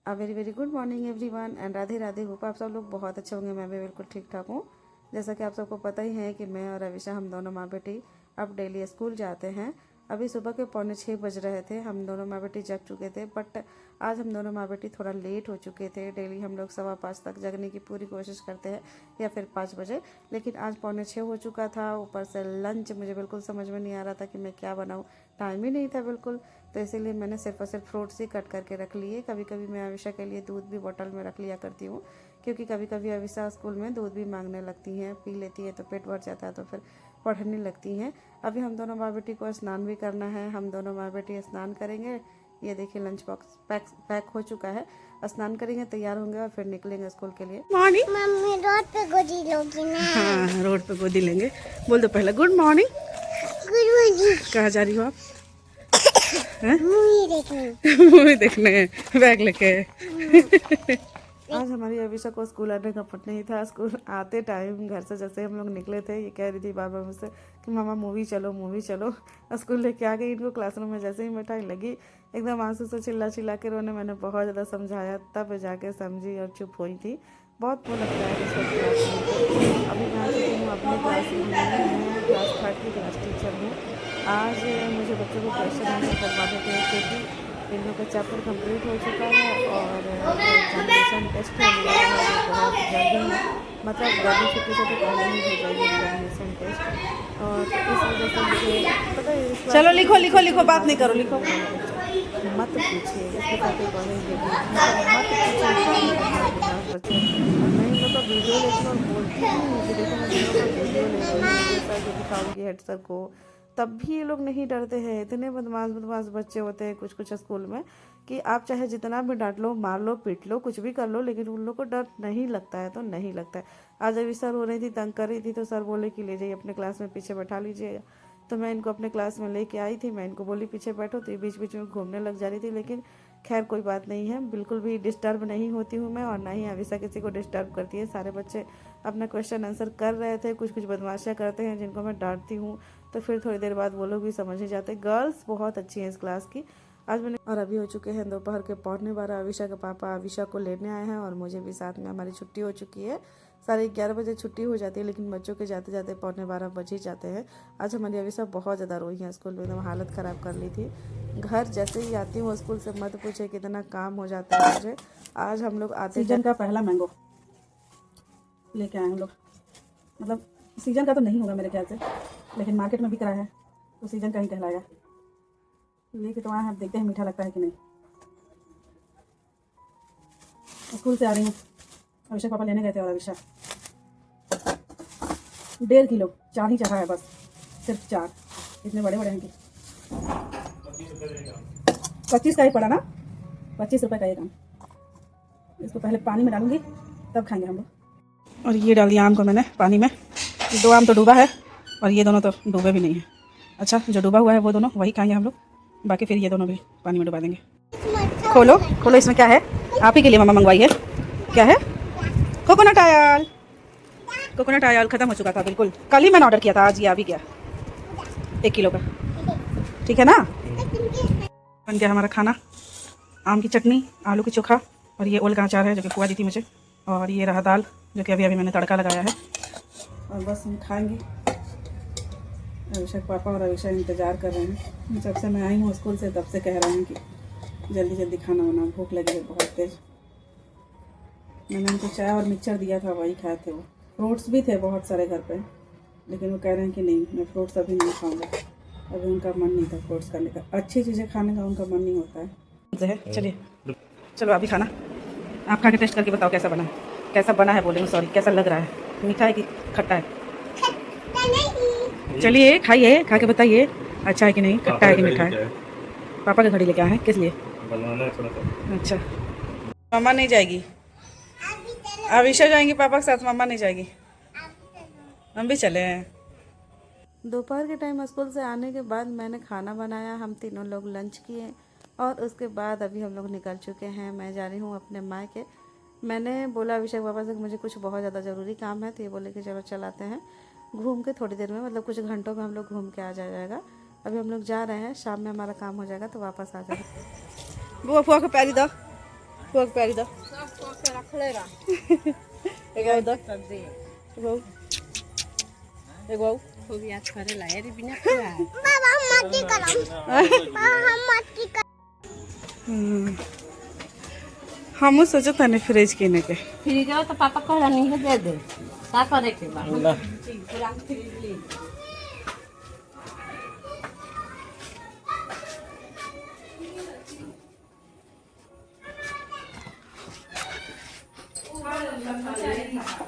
Very very good morning everyone and Radhe Radhe. Hope आप सब लोग बहुत अच्छे होंगे। मैं भी बिल्कुल ठीक ठाक हूँ। जैसा कि आप सबको पता ही है कि मैं और अविशा हम दोनों माँ बेटी अब डेली स्कूल जाते हैं। अभी सुबह के 5:45 बज रहे थे। हम दोनों माँ बेटी जग चुके थे, बट आज हम दोनों माँ बेटी थोड़ा लेट हो चुके थे। डेली हम लोग 5:15 तक जगने की पूरी कोशिश करते हैं या फिर 5 बजे, लेकिन आज 5:45 हो चुका था। ऊपर से लंच मुझे बिल्कुल समझ में नहीं आ रहा था कि मैं क्या बनाऊँ। टाइम ही नहीं था बिल्कुल, तो इसीलिए मैंने सिर्फ और सिर्फ फ्रूट्स ही कट करके रख लिए। कभी कभी मैं अविशा के लिए दूध भी बोतल में रख लिया करती हूँ, क्योंकि कभी कभी अविशा स्कूल में दूध भी मांगने लगती हैं, पी लेती है तो पेट भर जाता है, तो फिर पढ़ने लगती हैं। अभी हम दोनों माँ बेटी को स्नान भी करना है। हम दोनों माँ बेटी स्नान करेंगे। ये देखिए लंच बॉक्स पैक हो चुका है। स्नान करेंगे, तैयार होंगे और फिर निकलेंगे स्कूल के लिए। मॉर्निंग मम्मी रोड पे गोदी लोगी ना। हाँ, रोड पे गोदी लेंगे। बोल दो पहले गुड मॉर्निंग। Good morning. कहाँ जा रही हो आप? मूवी देखने। मूवी देखने बैग लेके। आज हमारी अविशा को स्कूल आने का पट नहीं था। स्कूल आते टाइम घर से जैसे हम लोग निकले थे, ये कह रही थी बार बार मुझसे कि मामा मूवी चलो मूवी चलो। स्कूल लेके आ गई इनको। क्लासरूम में जैसे ही मिठाई लगी एकदम आंसू से चिल्ला चिल्ला के रोने। मैंने बहुत ज़्यादा समझाया, तब जाके समझी और चुप हुई थी। बहुत वो लगता है इस वक्त क्लासरूम को। अभी मैं आ चुकी हूँ अपने क्लासरूम में। मैं क्लास 3 की क्लास टीचर हूँ। आज मुझे बच्चों को क्वेश्चन आंसर करवाने थे, क्योंकि इन लोग का चैप्टर कंप्लीट हो चुका है और एग्जामिनेशन टेस्ट होने वाला है जो बहुत जल्दी, मतलब गर्मी छुट्टी से तो पहले ही हो जाएगी एग्जामिनेशन टेस्ट। और इस वजह से मुझे पता है इस चलो लिखो लिखो लिखो, बात नहीं करो, लिखो। मत पूछिए इसके साथ पढ़ेंगे भी, मतलब मत पूछिए कितने बदमाश बच्चे। और मैं इन लोग का वीडियो लेती हूँ और बोलती हूँ कि देखो मैं इन लोग का वीडियो ले रही हूँ, ये सर को दिखाऊंगी हेड सर को, तब भी ये लोग नहीं डरते हैं। इतने बदमाश बदमाश बच्चे होते हैं कुछ कुछ स्कूल में कि आप चाहे जितना भी डांट लो, मार लो, पीट लो, कुछ भी कर लो, लेकिन उन लोग को डर नहीं लगता है तो नहीं लगता है। आज अभी सर हो रही थी, तंग कर रही थी, तो सर बोले कि ले जाइए अपने क्लास में पीछे बैठा लीजिएगा। तो मैं इनको अपने क्लास में लेके आई थी। मैं इनको बोली पीछे बैठो, तो ये बीच बीच में घूमने लग जा रही थी, लेकिन खैर कोई बात नहीं है। बिल्कुल भी डिस्टर्ब नहीं होती हूँ मैं, और ना ही अविशा किसी को डिस्टर्ब करती है। सारे बच्चे अपना क्वेश्चन आंसर कर रहे थे। कुछ कुछ बदमाशियाँ करते हैं जिनको मैं डांटती हूँ, तो फिर थोड़ी देर बाद वो लोग भी समझ ही जाते। गर्ल्स बहुत अच्छी हैं इस क्लास की। आज मैंने और अभी हो चुके हैं दोपहर के 11:15। अविशा के पापा अविशा को लेने आए हैं और मुझे भी साथ में। हमारी छुट्टी हो चुकी है। 11:30 बजे छुट्टी हो जाती है, लेकिन बच्चों के जाते जाते 11:15 बज ही जाते हैं। आज हमारी अविशा बहुत ज़्यादा रोई है स्कूल में, एकदम हालत ख़राब कर ली थी। घर जैसे ही आती हूँ स्कूल से, मत पूछे कितना काम हो जाता है मुझे। आज हम लोग आते सीजन का पहला मैंगो लेके आए हम लोग। मतलब सीजन का तो नहीं होगा मेरे ख्याल से, लेकिन मार्केट में बिक रहा है तो सीजन का ही कहलाएगा। लेके तो आए हैं, अब देखते हैं मीठा लगता है कि नहीं। स्कूल से आ रही हूँ, अभिषेक पापा लेने गए थे और अभिषेक 1.5 किलो 4 ही चढ़ा है बस, सिर्फ 4। इतने बड़े बड़े हैं कि 25 का ही पड़ा ना, 25 रुपये का एक आम। इसको पहले पानी में डालूंगी तब खाएंगे हम लोग। और ये डाल दिया आम को मैंने पानी में। 2 आम तो डूबा है और ये दोनों तो डूबे भी नहीं है। अच्छा, जो डूबा हुआ है वो दोनों वही खाएंगे हम लोग, बाकी फिर ये दोनों भी पानी में डुबा देंगे। खोलो खोलो, इसमें क्या है? आप ही के लिए मम्मा मंगवाई है। क्या है? Coconut oil. कोकोनट ऑयल ख़त्म हो चुका था बिल्कुल। कल ही मैंने ऑर्डर किया था, आज ये आ भी गया 1 किलो का। ठीक है ना? बन गया हमारा खाना। आम की चटनी, आलू की चोखा और ये ओल का अचार है जो कि फुआ दी थी मुझे, और ये रहा दाल जो कि अभी अभी मैंने तड़का लगाया है। और बस हम खाएंगे। अभिषेक पापा और अभिषेक इंतज़ार कर रहे हैं। जब से मैं आई हूँ स्कूल से तब से कह रहे हैं कि जल्दी जल्दी खाना बना, भूख लगी है बहुत तेज़। मैंने उनको चाय और मिक्सचर दिया था, वही खाए थे वो। फ्रूट्स भी थे बहुत सारे घर पे, लेकिन वो कह रहे हैं कि नहीं, मैं फ्रूट्स अभी नहीं खाऊंगा। अभी उनका मन नहीं था फ्रूट्स खाने का। अच्छी चीज़ें खाने का उनका मन नहीं होता है। चलिए चलो अभी खाना आप खा के टेस्ट करके बताओ कैसा बना है। कैसा बना है बोलेंगे, सॉरी, कैसा लग रहा है? मीठा है कि खट्टा है? चलिए खाइए, खा के बताइए अच्छा है कि नहीं, खट्टा है कि मीठा है। पापा का घड़ी लेके आए हैं, किस लिए? अच्छा, मम्मा नहीं जाएगी, अविशा जाएंगी पापा के साथ, मम्मा नहीं जाएगी। हम भी चले हैं। दोपहर के टाइम स्कूल से आने के बाद मैंने खाना बनाया। हम तीनों लोग लंच किए और उसके बाद अभी हम लोग निकल चुके हैं। मैं जा रही हूँ अपने मायके। मैंने बोला अभिषेक बाबा से कि मुझे कुछ बहुत ज़्यादा ज़रूरी काम है, तो ये बोले कि चलो चलाते हैं घूम के थोड़ी देर में, मतलब कुछ घंटों में हम लोग घूम के आ जाएगा। अभी हम लोग जा रहे हैं, शाम में हमारा काम हो जाएगा तो वापस आ जाएगा। बुआ फुआ को प्यारी दो, पोक पैरी दो रख लेगा एक आउ दो सब्जी बहु एक बहु खूब याद करे ला यार बिना पूरा बाबा हम मट्टी करम बाबा हम मट्टी कर हम सोचो तने फ्रिज किने के फ्रिज तो पापा कहला नहीं है दे दे का करे के बा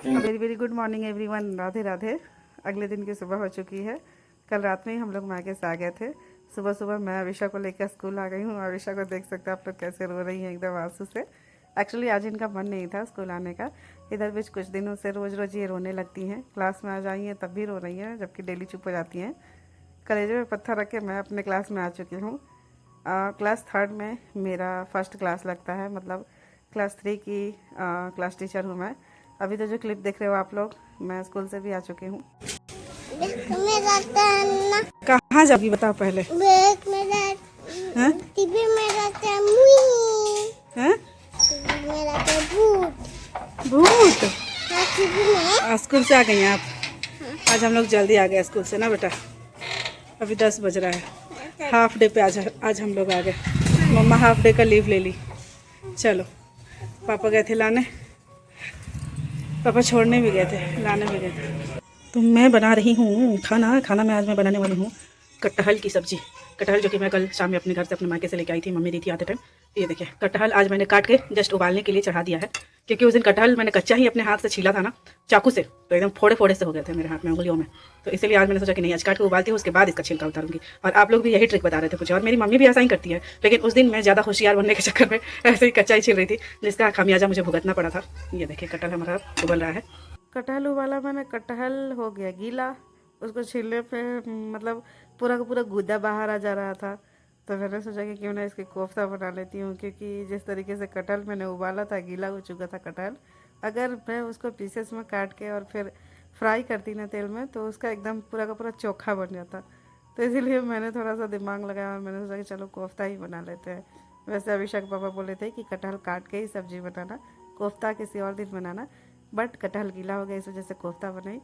very very good morning everyone. Radhe Radhe. अगले दिन की सुबह हो चुकी है। कल रात में ही हम लोग मायके से आ गए थे। सुबह सुबह मैं अविशा को लेकर स्कूल आ गई हूँ। अविशा को देख सकते हैं आप लोग कैसे रो रही हैं एकदम आंसू से। एक्चुअली आज इनका मन नहीं था स्कूल आने का। इधर बीच कुछ दिनों से रोज़ रोज़ ये रोने लगती हैं। क्लास में आ जाई हैं तब भी रो रही हैं, जबकि डेली चुप हो जाती हैं। कलेजे में पत्थर रख के मैं अपने क्लास में आ चुकी हूँ। क्लास 3rd में मेरा फर्स्ट क्लास लगता है, मतलब क्लास 3 की क्लास टीचर हूँ मैं। अभी तो जो क्लिप देख रहे हो आप लोग, मैं स्कूल से भी आ चुकी हूँ। मेरा टन्ना कहाँ जाओगी बताओ पहले। बैग मेरा टीवी मेरा मुई हैं? मेरा भूत भूत। हाँ टीवी में स्कूल से आ गई हैं आप? आज हम लोग जल्दी आ गए स्कूल से ना बेटा। अभी 10 बज रहा है। हाफ डे पे आज हम लोग आ गए। मम्मा हाफ डे का लीव ले ली। चलो पापा गए थे लाने, पापा छोड़ने भी गए थे, लाने भी गए थे। तो मैं बना रही हूँ खाना मैं आज मैं बनाने वाली हूँ कटहल की सब्जी। कटहल जो कि मैं कल शाम में अपने घर से अपने मायके से लेके आई थी, मम्मी दी थी आते टाइम। ये देखिए कटहल आज मैंने काट के जस्ट उबालने के लिए चढ़ा दिया है, क्योंकि उस दिन कटहल मैंने कच्चा ही अपने हाथ से छीला था ना चाकू से, तो एकदम फोड़े फोड़े से हो गए थे मेरे हाथ में, उंगलियों में। तो इसलिए आज मैंने सोचा कि नहीं, आज काट के उबालती हूँ, उसके बाद इसका छिलका उतारूंगी। और आप लोग भी यही ट्रिक बता रहे थे मुझे, और मेरी मम्मी भी ऐसा ही करती है। लेकिन उस दिन मैं ज़्यादा होशियार बनने के चक्कर में ऐसे ही कच्चा ही छिल रही थी, जिसका खामियाजा मुझे भुगतना पड़ा था। ये देखिए कटहल हमारा उबल रहा है। कटहल उबाला मैंने, कटहल हो गया गीला। उसको छीलने पे मतलब पूरा का पूरा गूदा बाहर आ जा रहा था। तो मैंने सोचा कि क्यों ना इसकी कोफ्ता बना लेती हूँ, क्योंकि जिस तरीके से कटहल मैंने उबाला था, गीला हो चुका था कटहल। अगर मैं उसको पीसेस में काट के और फिर फ्राई करती ना तेल में, तो उसका एकदम पूरा का पूरा चोखा बन जाता। तो इसीलिए मैंने थोड़ा सा दिमाग लगाया और मैंने सोचा कि चलो कोफ्ता ही बना लेते हैं। वैसे अभिषेक पापा बोले थे कि कटहल काट के ही सब्जी बनाना, कोफ्ता किसी और दिन बनाना, बट कटहल गीला हो गया इस वजह से कोफ्ता बनाई।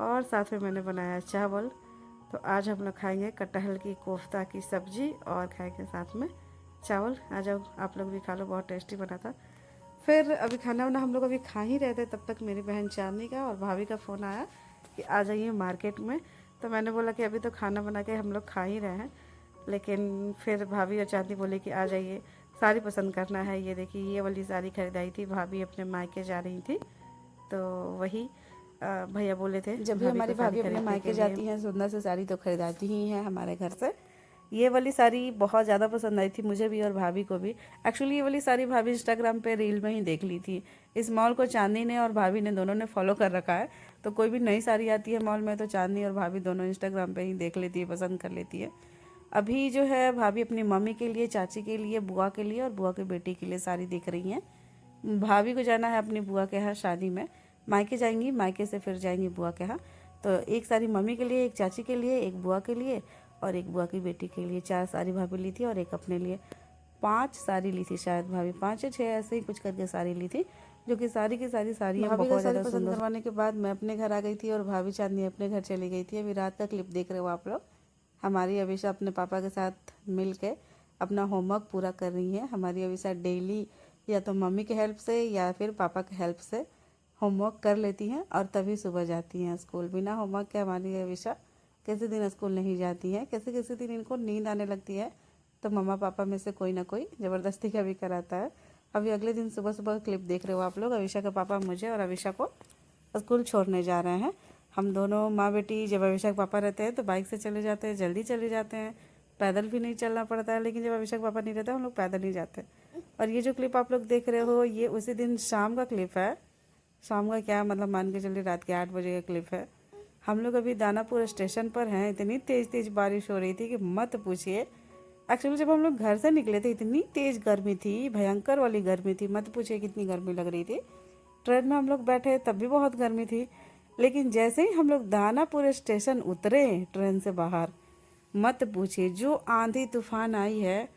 और साथ में मैंने बनाया चावल। तो आज हम लोग खाएंगे कटहल की कोफ्ता की सब्जी और खाएंगे साथ में चावल। आ जाओ आप लोग भी खा लो, बहुत टेस्टी बना था। फिर अभी खाना वाना हम लोग अभी खा ही रहे थे, तब तक मेरी बहन चांदनी का और भाभी का फ़ोन आया कि आ जाइए मार्केट में। तो मैंने बोला कि अभी तो खाना बना के हम लोग खा ही रहे हैं, लेकिन फिर भाभी और चांदनी बोली कि आ जाइए, साड़ी पसंद करना है। ये देखिए ये वाली साड़ी खरीदाई थी, भाभी अपने मायके जा रही थी, तो वही भैया बोले थे जब भी हमारी भाभी अपने मायके जाती हैं सुंदर से साड़ी तो खरीदाती ही हैं हमारे घर से। ये वाली साड़ी बहुत ज़्यादा पसंद आई थी मुझे भी और भाभी को भी। एक्चुअली ये वाली साड़ी भाभी इंस्टाग्राम पे रील में ही देख ली थी। इस मॉल को चांदनी ने और भाभी ने दोनों ने फॉलो कर रखा है, तो कोई भी नई साड़ी आती है मॉल में तो चांदनी और भाभी दोनों इंस्टाग्राम पे ही देख लेती है, पसंद कर लेती है। अभी जो है भाभी अपनी मम्मी के लिए, चाची के लिए, बुआ के लिए और बुआ के बेटी के लिए साड़ी देख रही हैं। भाभी को जाना है अपनी बुआ के यहाँ शादी में, मायके जाएंगी, मायके से फिर जाएंगी बुआ के यहाँ। तो एक साड़ी मम्मी के लिए, एक चाची के लिए, एक बुआ के लिए और एक बुआ की बेटी के लिए। 4 साड़ी भाभी ली थी और एक अपने लिए। 5 साड़ी ली थी शायद भाभी, 5 या 6 ऐसे ही कुछ करके साड़ी ली थी, जो कि सारी की सारी साड़ियाँ बहुत ज़्यादा पसंद करवाने के बाद मैं अपने घर आ गई थी और भाभी चांदनी अपने घर चली गई थी। अभी रात का क्लिप देख रहे हो आप लोग। हमारी अविशा अपने पापा के साथ मिल के अपना होमवर्क पूरा कर रही है। हमारी अविशा डेली या तो मम्मी के हेल्प से या फिर पापा के हेल्प से होमवर्क कर लेती हैं और तभी सुबह जाती हैं स्कूल। बिना होमवर्क के हमारी अविशा किसी दिन स्कूल नहीं जाती हैं। किसी दिन इनको नींद आने लगती है तो मम्मा पापा में से कोई ना कोई ज़बरदस्ती का भी कराता है। अभी अगले दिन सुबह सुबह क्लिप देख रहे हो आप लोग। अविशा के पापा मुझे और अविशा को स्कूल छोड़ने जा रहे हैं। हम दोनों माँ बेटी, जब अविशा के पापा रहते हैं तो बाइक से चले जाते हैं, जल्दी चले जाते हैं, पैदल भी नहीं चलना पड़ता है। लेकिन जब अविशा के पापा नहीं रहते हम लोग पैदल नहीं जाते। और ये जो क्लिप आप लोग देख रहे हो ये उसी दिन शाम का क्लिप है। शाम का क्या मतलब, मान के चलिए रात के 8 बजे का क्लिप है। हम लोग अभी दानापुर स्टेशन पर हैं। इतनी तेज़ बारिश हो रही थी कि मत पूछिए। एक्चुअली जब हम लोग घर से निकले थे इतनी तेज़ गर्मी थी, भयंकर वाली गर्मी थी, मत पूछिए कितनी गर्मी लग रही थी। ट्रेन में हम लोग बैठे तब भी बहुत गर्मी थी, लेकिन जैसे ही हम लोग दानापुर स्टेशन उतरे ट्रेन से बाहर, मत पूछिए जो आंधी तूफान आई है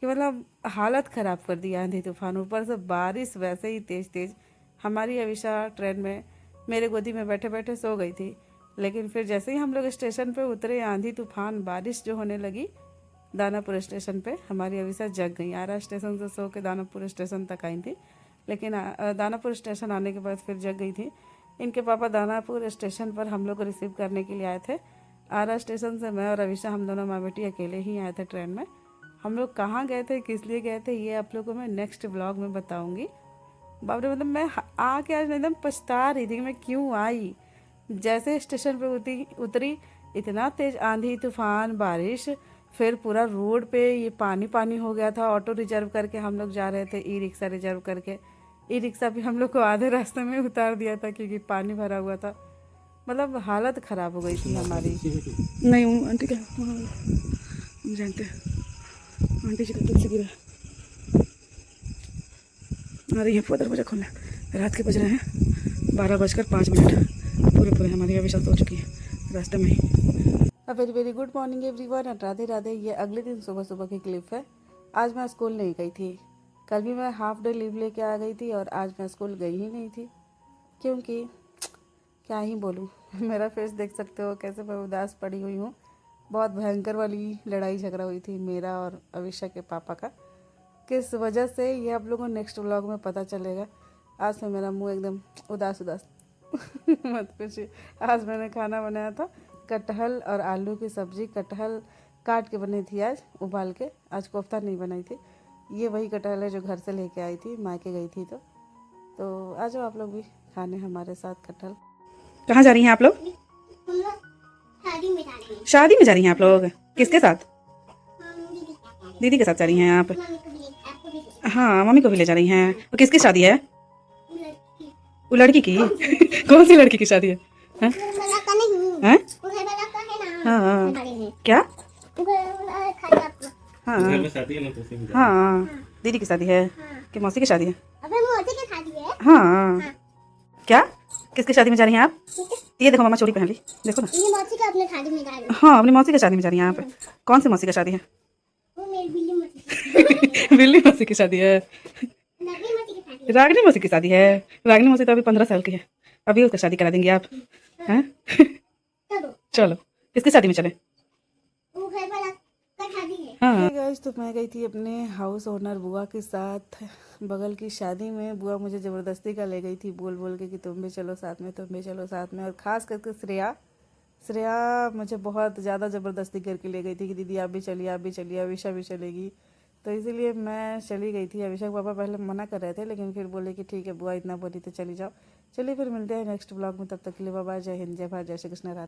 कि मतलब हालत ख़राब कर दी आंधी तूफान, ऊपर से बारिश वैसे ही तेज़ तेज़। हमारी अविशा ट्रेन में मेरे गोदी में बैठे बैठे सो गई थी, लेकिन फिर जैसे ही हम लोग स्टेशन पे उतरे, आंधी तूफान बारिश जो होने लगी दानापुर स्टेशन पे, हमारी अविशा जग गई। आरा स्टेशन से सो के दानापुर स्टेशन तक आई थी, लेकिन दानापुर स्टेशन आने के बाद फिर जग गई थी। इनके पापा दानापुर स्टेशन पर हम लोग को रिसीव करने के लिए आए थे। आरा स्टेशन से मैं और अविशा, हम दोनों माँ बेटी अकेले ही आए थे ट्रेन में। हम लोग कहाँ गए थे, किस लिए गए थे, ये आप लोगों को मैं नेक्स्ट व्लॉग में बताऊंगी। बाप रे, मतलब मैं आके आज एकदम पछता रही थी कि मैं क्यों आई। जैसे स्टेशन पे उतरी इतना तेज़ आंधी तूफान बारिश, फिर पूरा रोड पे ये पानी पानी हो गया था। ऑटो रिजर्व करके हम लोग जा रहे थे, ई रिक्शा रिजर्व करके। ई रिक्शा भी हम लोग को आधे रास्ते में उतार दिया था क्योंकि पानी भरा हुआ था। मतलब हालत ख़राब हो गई थी हमारी। नहीं हूँ आंटी का, हम जानते हैं आंटी जी का दूध से गिरा। आ रही है वो दरवाजा खोलने। रात के बज रहे हैं 12:05। पूरे हमारी अविशा सो चुकी है रास्ते में ही। Very very good morning everyone and Radhe Radhe. ये अगले दिन सुबह सुबह की क्लिप है। आज मैं स्कूल नहीं गई थी। कल भी मैं हाफ डे लीव लेके आ गई थी और आज मैं स्कूल गई ही नहीं थी, क्योंकि क्या ही बोलूँ। मेरा फेस देख सकते हो कैसे मैं उदास पड़ी हुई हूँ। बहुत भयंकर वाली लड़ाई झगड़ा हुई थी मेरा और अविशा के पापा का। किस वजह से ये आप लोगों को नेक्स्ट व्लॉग में पता चलेगा। आज से मेरा मुंह एकदम उदास उदास मत पूछिए। आज मैंने खाना बनाया था कटहल और आलू की सब्ज़ी। कटहल काट के बनी थी आज, उबाल के। आज कोफ्ता नहीं बनाई थी। ये वही कटहल है जो घर से लेके आई थी, मायके गई थी तो आ जाओ आप लोग भी खाने हमारे साथ कटहल। कहाँ जा रही हैं आप लोग? हम लोग शादी में जा रहे हैं। शादी में जा रही हैं आप लोग? किसके साथ? हम दीदी के साथ। दीदी के साथ जा रही हैं आप? मम्मी को भी आपको भी हाँ, मम्मी को भी ले जा रही हैं। और किसकी शादी है? लड़की। वो लड़की की? कौन सी लड़की की शादी है? हैं? वाला का नहीं हैं? वो घर वाला का है ना। हाँ। घर वाले हैं। क्या? घर वाला खाली आपको। हाँ घर में शादी है ना, तो उसी में हाँ, दीदी की शादी है हाँ। कि मौसी की शादी है? अबे मोदी की शादी है। हाँ। हाँ। क्या? किसकी शादी में जा रही हैं आप? ठीक है। ये देखो मामा चोरी पहन ली, देखो ना। ये मौसी का अपने शादी में जा रही है। हाँ, अपनी मौसी की शादी में जा रही हैं आप। कौन सी मौसी की शादी है? वो मेरी बिल्ली मौसी की। बिल्ली मौसी की शादी है। नकली मौसी की शादी है। रागनी मौसी की शादी है। रागनी मौसी तो अभी 15 साल की है, अभी उसका शादी करा देंगे आप? हैं? चलो चलो, किसकी शादी में चले? वो घर वाला का शादी है। हाँ। गाइस, तो मैं गई थी अपने हाउस ओनर बुआ के साथ बगल की शादी में। बुआ मुझे ज़बरदस्ती का ले गई थी, बोल बोल के कि तुम भी चलो साथ में, तुम भी चलो साथ में। और ख़ास करके श्रेया मुझे बहुत ज़्यादा ज़बरदस्ती करके ले गई थी कि दीदी आप भी चलिए, आप भी चलिए, अविशा भी चलेगी। तो इसीलिए मैं चली गई थी। अविशा के पापा पहले मना कर रहे थे, लेकिन फिर बोले कि ठीक है बुआ इतना बोली तो चली जाओ। चलिए फिर मिलते हैं नेक्स्ट ब्लॉग में। तब तक के लिए बाय बाय। जय हिंद, जय भारत, जय श्री कृष्ण, राधे।